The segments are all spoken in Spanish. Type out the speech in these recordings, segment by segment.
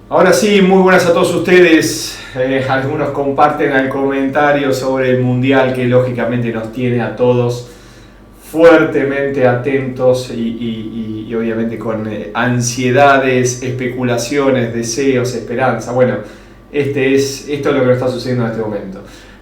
Ahora sí, muy buenas a todos ustedes. Algunos comparten el comentario sobre el Mundial que lógicamente nos tiene a todos fuertemente atentos y obviamente con ansiedades, especulaciones, deseos, esperanza. Bueno, esto es lo que nos está sucediendo en este momento.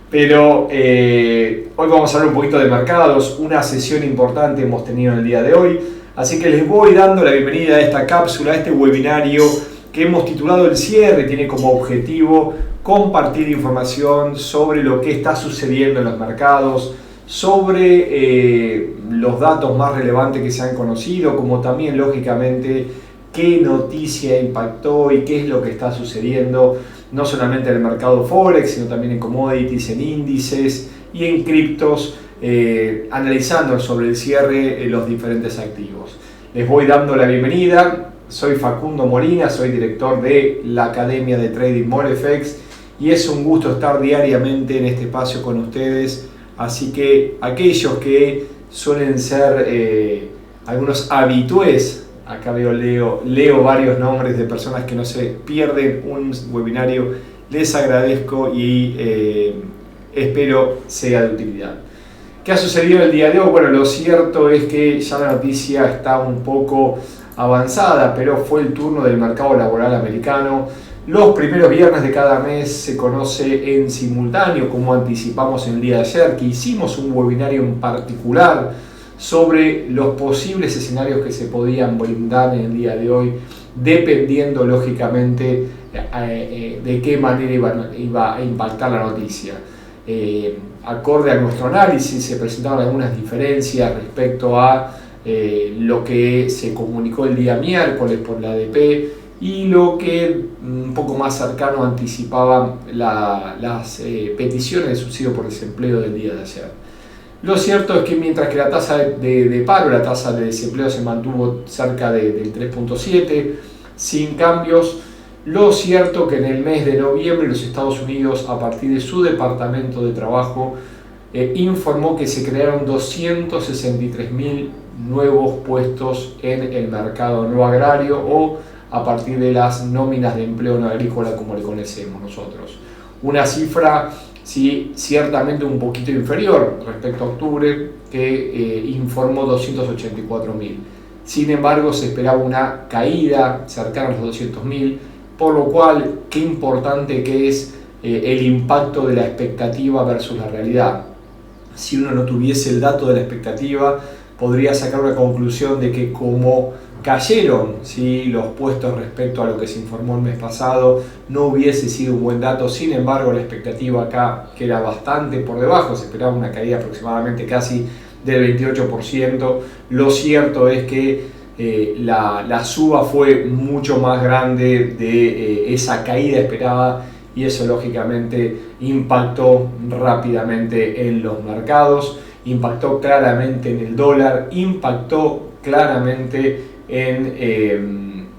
Pero hoy vamos a hablar un poquito de mercados, una sesión importante hemos tenido en el día de hoy. Así que les voy dando la bienvenida a esta cápsula, a este webinario que hemos titulado El Cierre. Tiene como objetivo compartir información sobre lo que está sucediendo en los mercados, sobre los datos más relevantes que se han conocido, como también lógicamente qué noticia impactó y qué es lo que está sucediendo, no solamente en el mercado Forex, sino también en commodities, en índices y en criptos, analizando sobre el cierre los diferentes activos. Les voy dando la bienvenida. Soy Facundo Molina, soy director de la Academia de Trading Morefex y es un gusto estar diariamente en este espacio con ustedes. Así que aquellos que suelen ser algunos habitués, acá leo varios nombres de personas que no se pierden un webinario, les agradezco y espero sea de utilidad. ¿Qué ha sucedido el día de hoy? Bueno, lo cierto es que ya la noticia está un poco avanzada, pero fue el turno del mercado laboral americano. Los primeros viernes de cada mes se conoce en simultáneo, como anticipamos en el día de ayer, que hicimos un webinario en particular sobre los posibles escenarios que se podían brindar en el día de hoy, dependiendo lógicamente de qué manera iba a impactar la noticia. Acorde a nuestro análisis se presentaron algunas diferencias respecto a lo que se comunicó el día miércoles por la ADP y lo que un poco más cercano anticipaba las peticiones de subsidio por desempleo del día de ayer. Lo cierto es que mientras que la tasa de paro, la tasa de desempleo se mantuvo cerca del 3.7, sin cambios, lo cierto que en el mes de noviembre los Estados Unidos, a partir de su Departamento de Trabajo, informó que se crearon 263.000 nuevos puestos en el mercado no agrario o a partir de las nóminas de empleo no agrícola, como le conocemos nosotros. Una cifra sí, ciertamente un poquito inferior respecto a octubre, que informó 284.000. Sin embargo, se esperaba una caída cercana a los 200.000, por lo cual, qué importante que es el impacto de la expectativa versus la realidad. Si uno no tuviese el dato de la expectativa, podría sacar una conclusión de que como cayeron los puestos respecto a lo que se informó el mes pasado, no hubiese sido un buen dato. Sin embargo, la expectativa acá, que era bastante por debajo, se esperaba una caída aproximadamente casi del 28%. Lo cierto es que la suba fue mucho más grande de esa caída esperada, y eso lógicamente impactó rápidamente en los mercados, impactó claramente en el dólar, impactó claramente en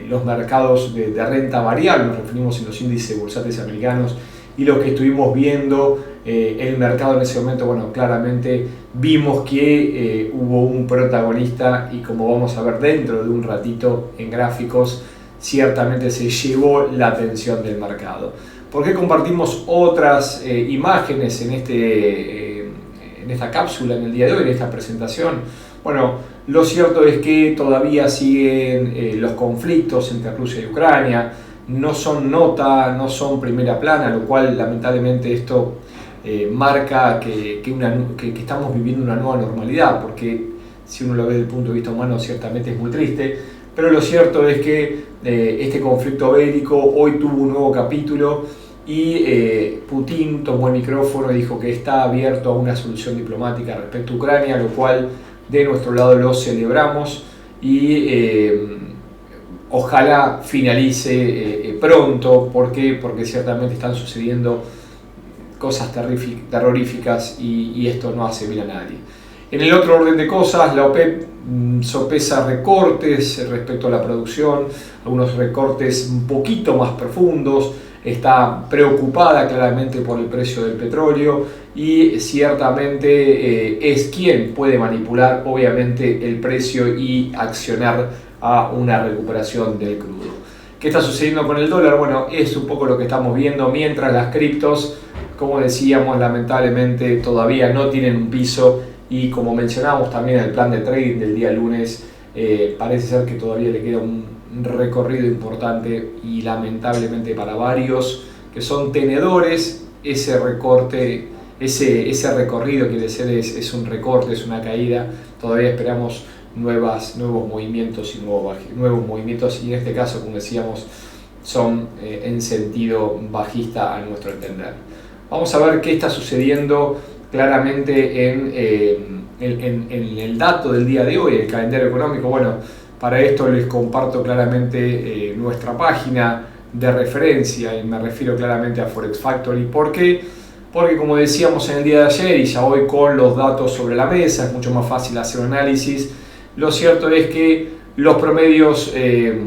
los mercados de renta variable. Nos referimos en los índices bursátiles americanos, y lo que estuvimos viendo el mercado en ese momento, bueno, claramente vimos que hubo un protagonista, y como vamos a ver dentro de un ratito en gráficos, ciertamente se llevó la atención del mercado. ¿Por qué compartimos otras imágenes en esta cápsula en el día de hoy, en esta presentación? Bueno, lo cierto es que todavía siguen los conflictos entre Rusia y Ucrania, no son nota, no son primera plana, lo cual lamentablemente esto marca que estamos viviendo una nueva normalidad, porque si uno lo ve desde el punto de vista humano ciertamente es muy triste, pero lo cierto es que este conflicto bélico hoy tuvo un nuevo capítulo y Putin tomó el micrófono y dijo que está abierto a una solución diplomática respecto a Ucrania, lo cual de nuestro lado lo celebramos y ojalá finalice pronto. ¿Por qué? Porque ciertamente están sucediendo cosas terroríficas y esto no hace bien a nadie. En el otro orden de cosas, la OPEP sopesa recortes respecto a la producción, algunos recortes un poquito más profundos, está preocupada claramente por el precio del petróleo y ciertamente es quien puede manipular obviamente el precio y accionar a una recuperación del crudo. ¿Qué está sucediendo con el dólar? Bueno, es un poco lo que estamos viendo, mientras las criptos, como decíamos, lamentablemente todavía no tienen un piso, y como mencionamos también en el plan de trading del día lunes, parece ser que todavía le queda un recorrido importante, y lamentablemente para varios que son tenedores, ese recorte, ese recorrido quiere decir es un recorte, es una caída. Todavía esperamos nuevos movimientos y nuevos movimientos, y en este caso, como decíamos, son en sentido bajista a nuestro entender. Vamos a ver qué está sucediendo claramente en el dato del día de hoy, el calendario económico. Bueno, para esto les comparto claramente nuestra página de referencia, y me refiero claramente a Forex Factory. ¿Por qué? Porque, como decíamos en el día de ayer, y ya hoy con los datos sobre la mesa, es mucho más fácil hacer un análisis. Lo cierto es que los promedios de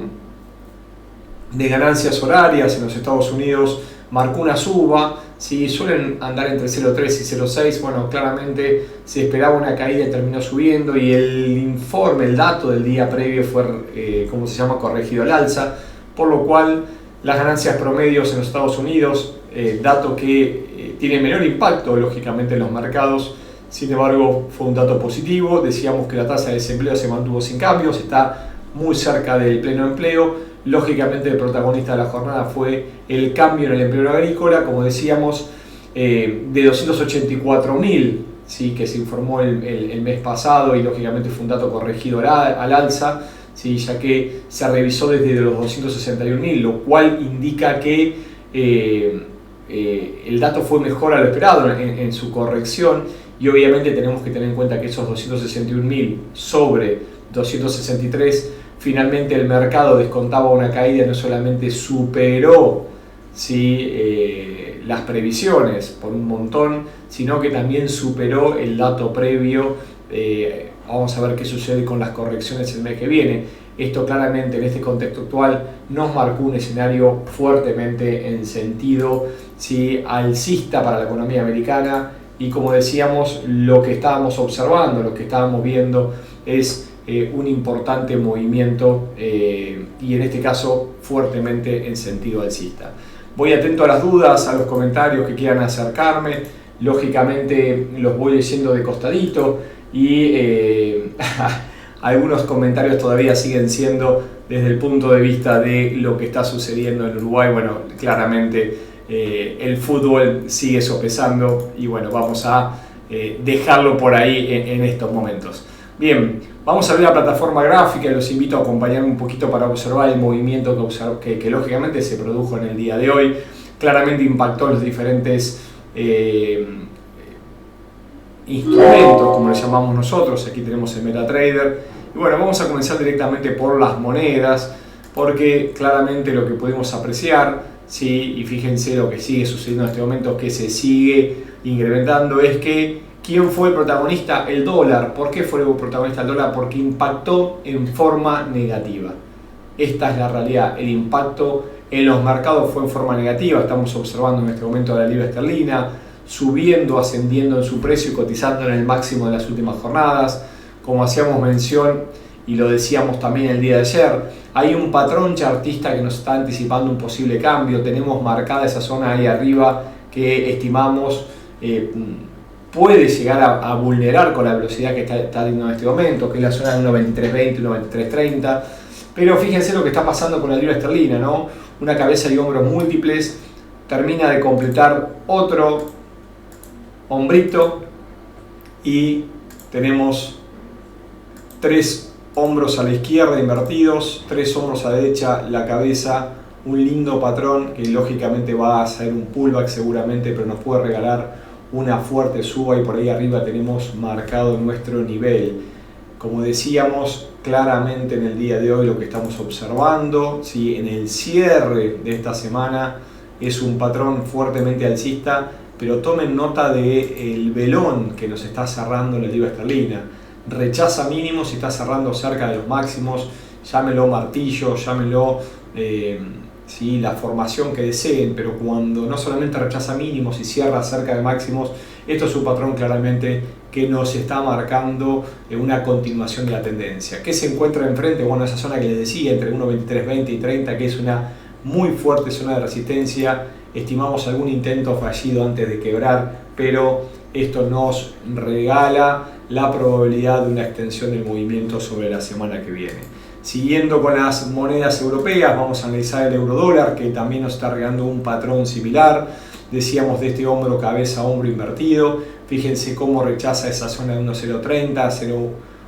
ganancias horarias en los Estados Unidos marcó una suba. Si suelen andar entre 0.3 y 0.6, bueno, claramente se esperaba una caída y terminó subiendo, y el informe, el dato del día previo fue, corregido al alza, por lo cual las ganancias promedios en los Estados Unidos, dato que tiene menor impacto lógicamente en los mercados, sin embargo fue un dato positivo. Decíamos que la tasa de desempleo se mantuvo sin cambios, está muy cerca del pleno empleo. Lógicamente el protagonista de la jornada fue el cambio en el empleo agrícola, como decíamos, de 284.000, ¿sí?, que se informó el mes pasado, y lógicamente fue un dato corregido al alza, ¿sí?, ya que se revisó desde los 261.000, lo cual indica que el dato fue mejor a lo esperado en su corrección, y obviamente tenemos que tener en cuenta que esos 261.000 sobre 263, finalmente el mercado descontaba una caída, no solamente superó, ¿sí?, las previsiones por un montón, sino que también superó el dato previo. Vamos a ver qué sucede con las correcciones el mes que viene. Esto claramente en este contexto actual nos marcó un escenario fuertemente en sentido, ¿sí?, alcista para la economía americana, y como decíamos, lo que estábamos observando, lo que estábamos viendo es un importante movimiento, y en este caso fuertemente en sentido alcista. Voy atento a las dudas, a los comentarios que quieran acercarme. Lógicamente los voy leyendo de costadito, y algunos comentarios todavía siguen siendo desde el punto de vista de lo que está sucediendo en Uruguay. Bueno, claramente el fútbol sigue sopesando, y bueno, vamos a dejarlo por ahí en estos momentos. Bien, vamos a ver la plataforma gráfica, y los invito a acompañarme un poquito para observar el movimiento que lógicamente se produjo en el día de hoy. Claramente impactó los diferentes instrumentos, como les llamamos nosotros. Aquí tenemos el MetaTrader, y bueno, vamos a comenzar directamente por las monedas, porque claramente lo que pudimos apreciar, ¿sí?, y fíjense lo que sigue sucediendo en este momento, que se sigue incrementando, es que ¿quién fue el protagonista? El dólar. ¿Por qué fue el protagonista el dólar? Porque impactó en forma negativa. Esta es la realidad. El impacto en los mercados fue en forma negativa. Estamos observando en este momento a la libra esterlina subiendo, ascendiendo en su precio y cotizando en el máximo de las últimas jornadas. Como hacíamos mención y lo decíamos también el día de ayer, hay un patrón chartista que nos está anticipando un posible cambio. Tenemos marcada esa zona ahí arriba que estimamos puede llegar a vulnerar con la velocidad que está teniendo en este momento, que es la zona de 1.2320, 1.2330. Pero fíjense lo que está pasando con la libra esterlina, ¿no? Una cabeza y hombros múltiples, termina de completar otro hombrito, y tenemos 3 hombros a la izquierda invertidos, 3 hombros a la derecha, la cabeza, un lindo patrón que lógicamente va a ser un pullback seguramente, pero nos puede regalar una fuerte suba, y por ahí arriba tenemos marcado nuestro nivel. Como decíamos, claramente en el día de hoy lo que estamos observando, ¿sí?, en el cierre de esta semana es un patrón fuertemente alcista, pero tomen nota del velón que nos está cerrando la libra esterlina. Rechaza mínimos y está cerrando cerca de los máximos. Llámelo martillo, llámelo ¿sí?, la formación que deseen, pero cuando no solamente rechaza mínimos y cierra cerca de máximos, esto es un patrón claramente que nos está marcando una continuación de la tendencia. ¿Qué se encuentra enfrente? Bueno, esa zona que les decía, entre 1.2320 y 30, que es una muy fuerte zona de resistencia. Estimamos algún intento fallido antes de quebrar, pero esto nos regala la probabilidad de una extensión del movimiento sobre la semana que viene. Siguiendo con las monedas europeas, vamos a analizar el euro dólar, que también nos está regalando un patrón similar. Decíamos de este hombro, cabeza, hombro invertido. Fíjense cómo rechaza esa zona de 1.030,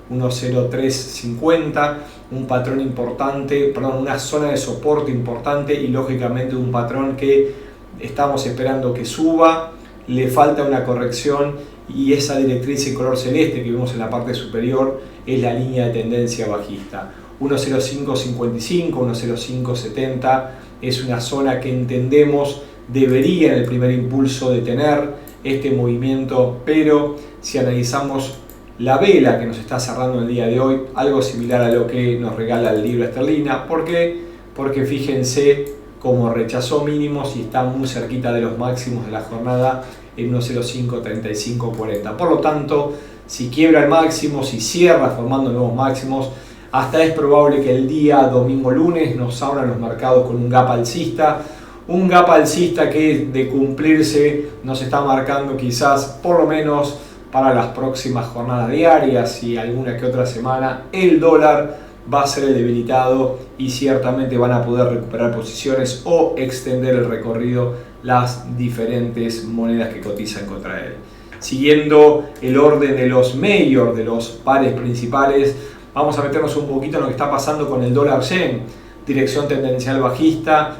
1.0350, un patrón importante, perdón, una zona de soporte importante y lógicamente un patrón que estamos esperando que suba. Le falta una corrección y esa directriz en color celeste que vemos en la parte superior es la línea de tendencia bajista. 1.0555, 1.0570 es una zona que entendemos debería en el primer impulso detener este movimiento, pero si analizamos la vela que nos está cerrando el día de hoy, algo similar a lo que nos regala el libra esterlina. ¿Por qué? Porque fíjense cómo rechazó mínimos y está muy cerquita de los máximos de la jornada en 1.053540. Por lo tanto, si quiebra el máximo, si cierra formando nuevos máximos, hasta es probable que el día domingo-lunes nos abran los mercados con un gap alcista. Un gap alcista que de cumplirse nos está marcando quizás por lo menos para las próximas jornadas diarias y alguna que otra semana el dólar va a ser el debilitado y ciertamente van a poder recuperar posiciones o extender el recorrido las diferentes monedas que cotizan contra él. Siguiendo el orden de los major, de los pares principales, vamos a meternos un poquito en lo que está pasando con el dólar yen. Dirección tendencial bajista,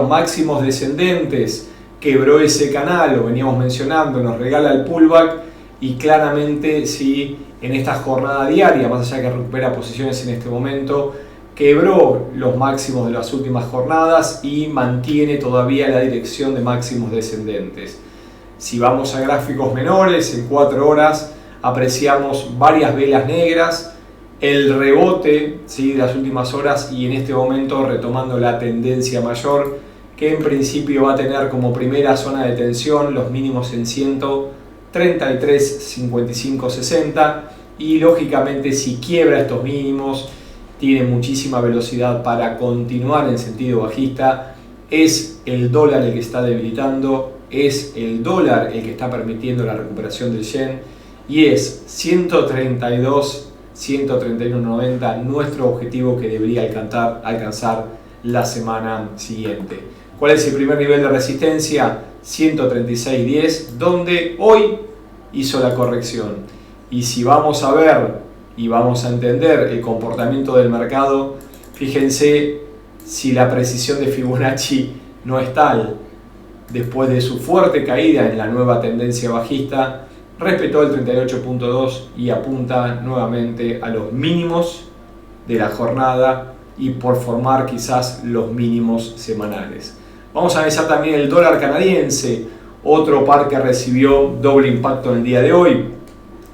máximos descendentes, quebró ese canal, lo veníamos mencionando, nos regala el pullback y claramente si en esta jornada diaria, más allá que recupera posiciones en este momento, quebró los máximos de las últimas jornadas y mantiene todavía la dirección de máximos descendentes. Si vamos a gráficos menores, en 4 horas apreciamos varias velas negras, el rebote, ¿sí?, de las últimas horas y en este momento retomando la tendencia mayor que en principio va a tener como primera zona de tensión los mínimos en 133.55.60 y lógicamente si quiebra estos mínimos tiene muchísima velocidad para continuar en sentido bajista. Es el dólar el que está debilitando, es el dólar el que está permitiendo la recuperación del yen y es 131.90 nuestro objetivo que debería alcanzar la semana siguiente. ¿Cuál es el primer nivel de resistencia? 136.10, donde hoy hizo la corrección. Y si vamos a ver y vamos a entender el comportamiento del mercado, fíjense si la precisión de Fibonacci no es tal. Después de su fuerte caída en la nueva tendencia bajista, respetó el 38.2 y apunta nuevamente a los mínimos de la jornada y por formar quizás los mínimos semanales. Vamos a analizar también el dólar canadiense, otro par que recibió doble impacto en el día de hoy.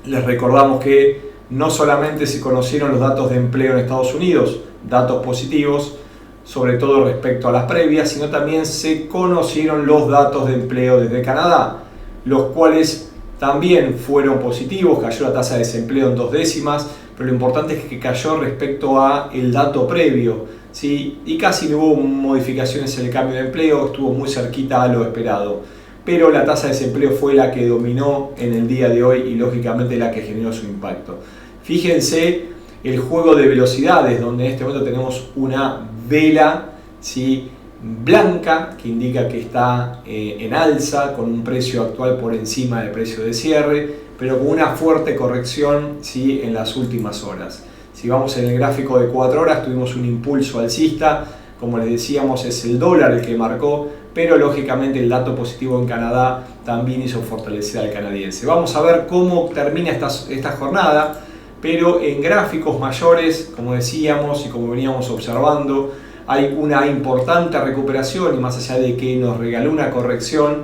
Les recordamos que no solamente se conocieron los datos de empleo en Estados Unidos, datos positivos, sobre todo respecto a las previas, sino también se conocieron los datos de empleo desde Canadá, los cuales también fueron positivos. Cayó la tasa de desempleo en 2 décimas, pero lo importante es que cayó respecto a el dato previo, ¿sí? Y casi no hubo modificaciones en el cambio de empleo, estuvo muy cerquita a lo esperado. Pero la tasa de desempleo fue la que dominó en el día de hoy y lógicamente la que generó su impacto. Fíjense el juego de velocidades, donde en este momento tenemos una vela, ¿sí?, blanca, que indica que está en alza, con un precio actual por encima del precio de cierre, pero con una fuerte corrección, ¿sí?, en las últimas horas. Si vamos en el gráfico de 4 horas, tuvimos un impulso alcista, como les decíamos es el dólar el que marcó, pero lógicamente el dato positivo en Canadá también hizo fortalecer al canadiense. Vamos a ver cómo termina esta jornada, pero en gráficos mayores, como decíamos y como veníamos observando, hay una importante recuperación y más allá de que nos regaló una corrección,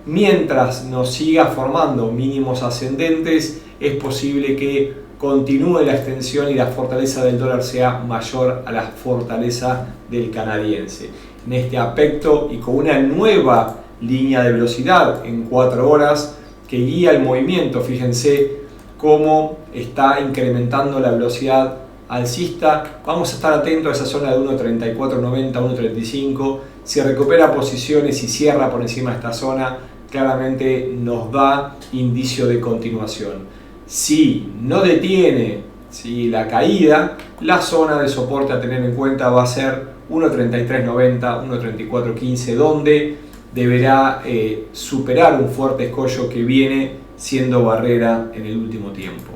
mientras nos siga formando mínimos ascendentes, es posible que continúe la extensión y la fortaleza del dólar sea mayor a la fortaleza del canadiense. En este aspecto y con una nueva línea de velocidad en 4 horas, que guía el movimiento. Fíjense cómo está incrementando la velocidad alcista. Vamos a estar atentos a esa zona de 1.3490, 1.35. Si recupera posiciones y cierra por encima de esta zona, claramente nos da indicio de continuación. Si no detiene la caída, la zona de soporte a tener en cuenta va a ser 1.3390, 1.3415, donde deberá superar un fuerte escollo que viene siendo barrera en el último tiempo.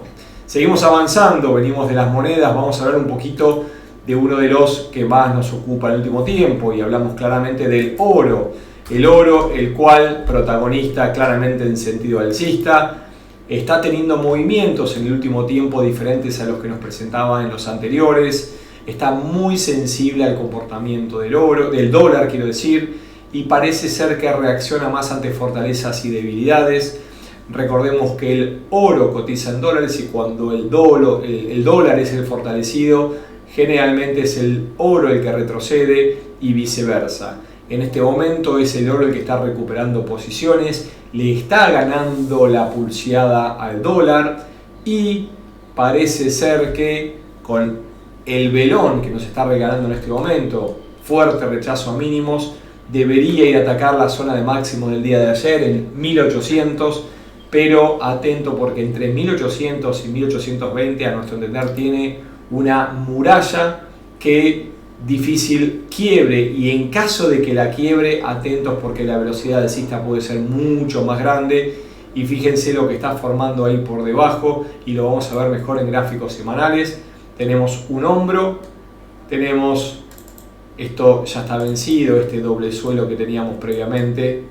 Seguimos avanzando, venimos de las monedas, vamos a hablar un poquito de uno de los que más nos ocupa en el último tiempo y hablamos claramente del oro. El oro, el cual protagonista claramente en sentido alcista, está teniendo movimientos en el último tiempo diferentes a los que nos presentaba en los anteriores, está muy sensible al comportamiento del dólar quiero decir, y parece ser que reacciona más ante fortalezas y debilidades. Recordemos que el oro cotiza en dólares y cuando el dólar es el fortalecido, generalmente es el oro el que retrocede y viceversa. En este momento es el oro el que está recuperando posiciones, le está ganando la pulseada al dólar y parece ser que con el velón que nos está regalando en este momento, fuerte rechazo a mínimos, debería ir a atacar la zona de máximo del día de ayer en 1800, pero atento porque entre 1800 y 1820 a nuestro entender tiene una muralla que difícil quiebre, y en caso de que la quiebre, atentos porque la velocidad alcista puede ser mucho más grande y fíjense lo que está formando ahí por debajo y lo vamos a ver mejor en gráficos semanales. Tenemos un hombro, tenemos esto ya está vencido, este doble suelo que teníamos previamente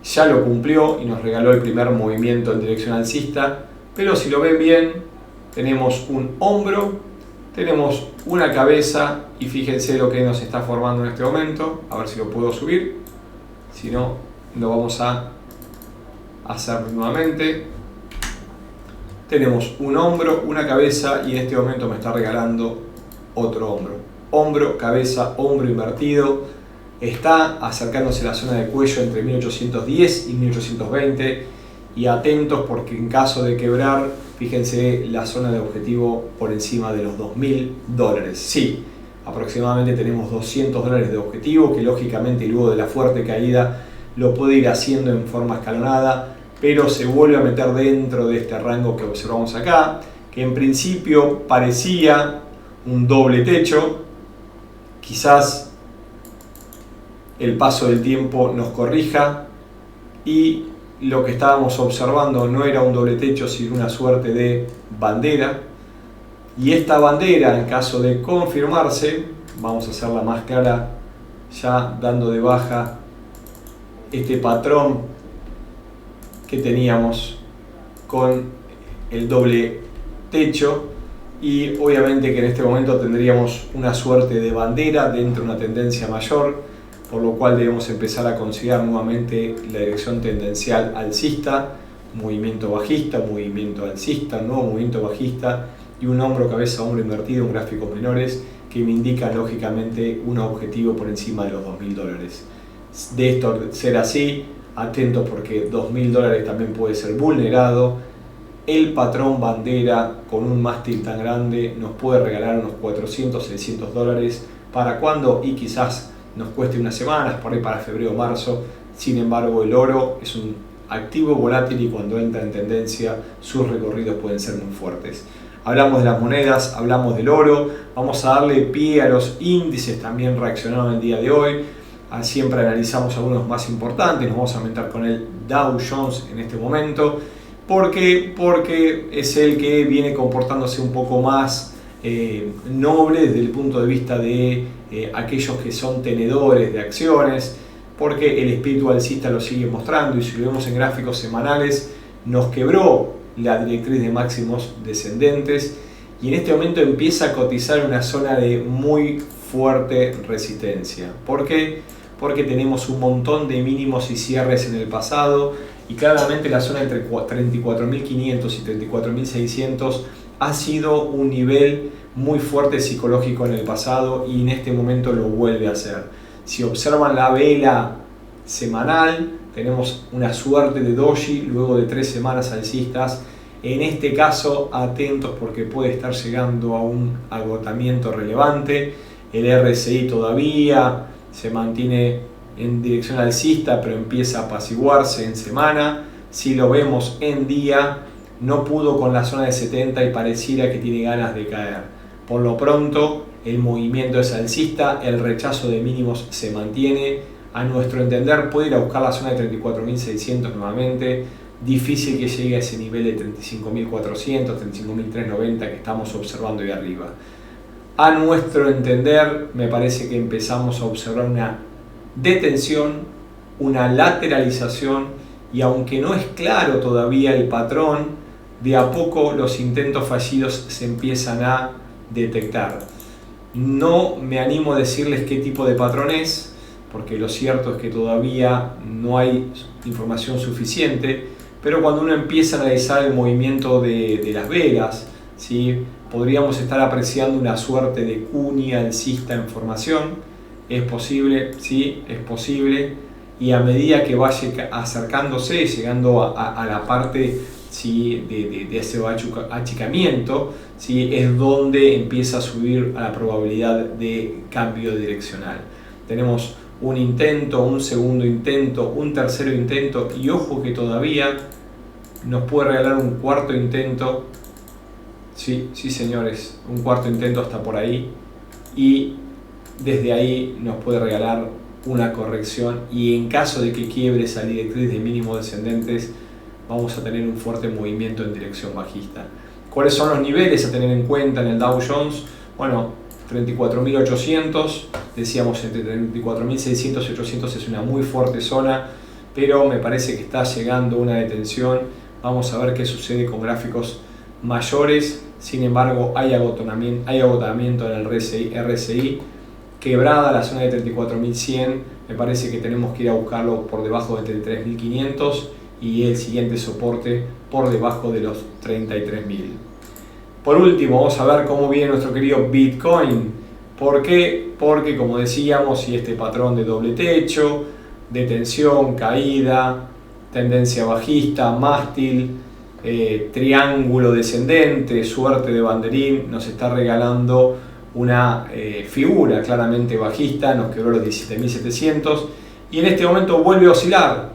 ya lo cumplió y nos regaló el primer movimiento en dirección alcista, pero si lo ven bien tenemos un hombro, tenemos una cabeza y fíjense lo que nos está formando en este momento. A ver si lo puedo subir, si no lo vamos a hacer nuevamente. Tenemos un hombro, una cabeza y en este momento me está regalando otro hombro. Hombro, cabeza, hombro invertido. Está acercándose a la zona de cuello entre 1810 y 1820 y atentos porque en caso de quebrar, fíjense la zona de objetivo por encima de los $2.000. Sí, aproximadamente tenemos $200 de objetivo que lógicamente luego de la fuerte caída lo puede ir haciendo en forma escalonada, pero se vuelve a meter dentro de este rango que observamos acá, que en principio parecía un doble techo. Quizás el paso del tiempo nos corrija y lo que estábamos observando no era un doble techo, sino una suerte de bandera. Y esta bandera, en caso de confirmarse, vamos a hacerla más clara, ya dando de baja este patrón que teníamos con el doble techo, y obviamente que en este momento tendríamos una suerte de bandera dentro de una tendencia mayor, por lo cual debemos empezar a considerar nuevamente la dirección tendencial alcista, movimiento bajista, movimiento alcista, nuevo movimiento bajista y un hombro, cabeza, hombro invertido en gráficos menores que me indican lógicamente un objetivo por encima de los $2.000. De esto ser así, atentos porque $2.000 también puede ser vulnerado. El patrón bandera con un mástil tan grande nos puede regalar unos $400-600 para cuando y quizás nos cueste unas semanas, por ahí para febrero o marzo. Sin embargo, el oro es un activo volátil y cuando entra en tendencia sus recorridos pueden ser muy fuertes. Hablamos de las monedas, hablamos del oro, vamos a darle pie a los índices también reaccionaron el día de hoy. Siempre analizamos algunos más importantes, nos vamos a meter con el Dow Jones en este momento. ¿Por qué? Porque es el que viene comportándose un poco más noble desde el punto de vista de aquellos que son tenedores de acciones, porque el espíritu alcista lo sigue mostrando y si lo vemos en gráficos semanales nos quebró la directriz de máximos descendentes y en este momento empieza a cotizar en una zona de muy fuerte resistencia. ¿Por qué? Porque tenemos un montón de mínimos y cierres en el pasado y claramente la zona entre 34.500 y 34.600 ha sido un nivel muy fuerte psicológico en el pasado y en este momento lo vuelve a hacer. Si observan la vela semanal, tenemos una suerte de doji luego de 3 semanas alcistas. En este caso, atentos porque puede estar llegando a un agotamiento relevante. El RSI todavía se mantiene en dirección alcista, pero empieza a apaciguarse en semana. Si lo vemos en día, no pudo con la zona de 70 y pareciera que tiene ganas de caer. Por lo pronto, el movimiento es alcista, el rechazo de mínimos se mantiene. A nuestro entender puede ir a buscar la zona de 34.600 nuevamente. Difícil que llegue a ese nivel de 35.400, 35.390 que estamos observando ahí arriba. A nuestro entender, me parece que empezamos a observar una detención, una lateralización, y aunque no es claro todavía el patrón, de a poco los intentos fallidos se empiezan a detectar. No me animo a decirles qué tipo de patrón es, porque lo cierto es que todavía no hay información suficiente, pero cuando uno empieza a analizar el movimiento de las velas, ¿sí?, podríamos estar apreciando una suerte de cuña alcista en formación. Es posible, sí, es posible, y a medida que vaya acercándose, llegando a la parte, ¿sí?, de ese achicamiento, ¿sí?, es donde empieza a subir a la probabilidad de cambio direccional. Tenemos un intento, un segundo intento, un tercero intento, y ojo que todavía nos puede regalar un cuarto intento. Sí, señores, un cuarto intento hasta por ahí, y desde ahí nos puede regalar una corrección, y en caso de que quiebre esa directriz de mínimos descendentes, vamos a tener un fuerte movimiento en dirección bajista. ¿Cuáles son los niveles a tener en cuenta en el Dow Jones? Bueno, 34.800, decíamos entre 34.600 y 800 es una muy fuerte zona, pero me parece que está llegando una detención. Vamos a ver qué sucede con gráficos mayores. Sin embargo, hay agotamiento en el RSI, quebrada la zona de 34.100, me parece que tenemos que ir a buscarlo por debajo de 33.500 y el siguiente soporte por debajo de los 33.000. Por último, vamos a ver cómo viene nuestro querido Bitcoin. ¿Por qué? Porque, como decíamos, y este patrón de doble techo, detención, caída, tendencia bajista, mástil, triángulo descendente, suerte de banderín, nos está regalando una figura claramente bajista, nos quebró los 17.700 y en este momento vuelve a oscilar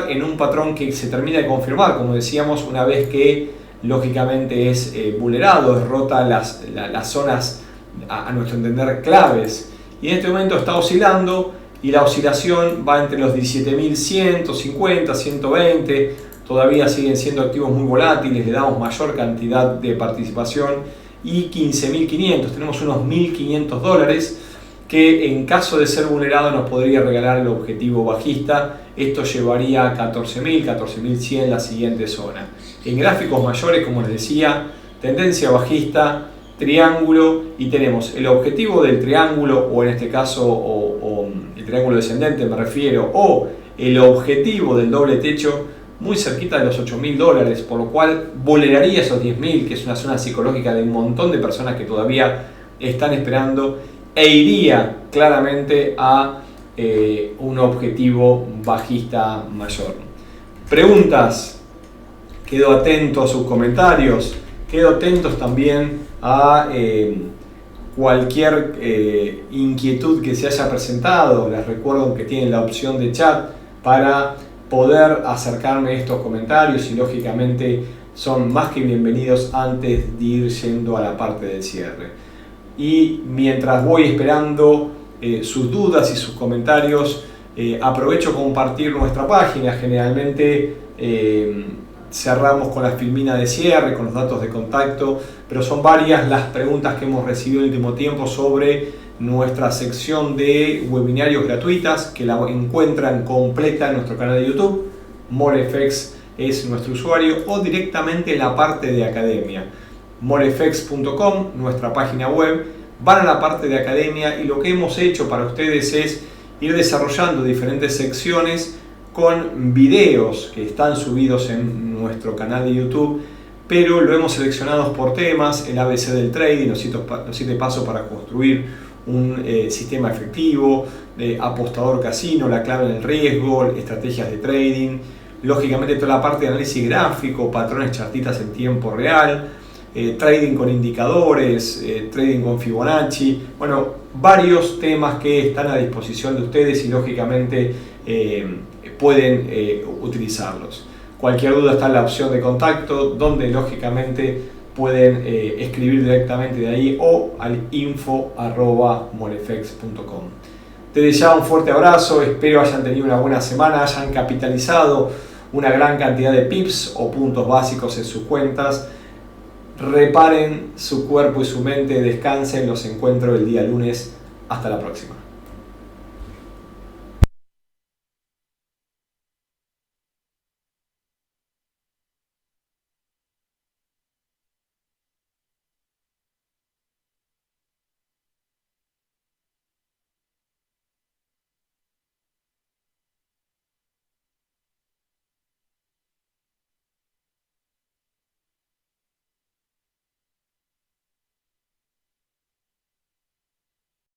en un patrón que se termina de confirmar, como decíamos, una vez que lógicamente es vulnerado, es rota las zonas a nuestro entender claves, y en este momento está oscilando y la oscilación va entre los 17.100, 150, 120, todavía siguen siendo activos muy volátiles, le damos mayor cantidad de participación, y 15.500, tenemos unos $1.500 que en caso de ser vulnerado nos podría regalar el objetivo bajista. Esto llevaría a 14.000, 14.100 la siguiente zona. En gráficos mayores, como les decía, tendencia bajista, triángulo, y tenemos el objetivo del triángulo, o en este caso o el triángulo descendente me refiero, o el objetivo del doble techo muy cerquita de los $8.000, por lo cual vulneraría esos 10.000, que es una zona psicológica de un montón de personas que todavía están esperando, e iría claramente a un objetivo bajista mayor. Preguntas, quedo atento a sus comentarios, quedo atentos también a cualquier inquietud que se haya presentado. Les recuerdo que tienen la opción de chat para poder acercarme a estos comentarios, y lógicamente son más que bienvenidos antes de ir yendo a la parte del cierre. Y mientras voy esperando sus dudas y sus comentarios, aprovecho compartir nuestra página. Generalmente cerramos con la filmina de cierre, con los datos de contacto, pero son varias las preguntas que hemos recibido en el último tiempo sobre nuestra sección de webinarios gratuitas, que la encuentran completa en nuestro canal de YouTube. MoreFX es nuestro usuario, o directamente en la parte de academia. morefx.com, nuestra página web. Van a la parte de academia, y lo que hemos hecho para ustedes es ir desarrollando diferentes secciones con videos que están subidos en nuestro canal de YouTube, pero lo hemos seleccionado por temas: el ABC del trading, los 7 pasos para construir un sistema efectivo, apostador casino, la clave en el riesgo, estrategias de trading, lógicamente toda la parte de análisis gráfico, patrones chartistas en tiempo real, trading con indicadores, trading con Fibonacci, bueno, varios temas que están a disposición de ustedes y lógicamente pueden utilizarlos. Cualquier duda está en la opción de contacto, donde lógicamente pueden escribir directamente de ahí o al info@molefex.com. Desde ya un fuerte abrazo, espero hayan tenido una buena semana, hayan capitalizado una gran cantidad de pips o puntos básicos en sus cuentas. Reparen su cuerpo y su mente, descansen, los encuentro el día lunes. Hasta la próxima.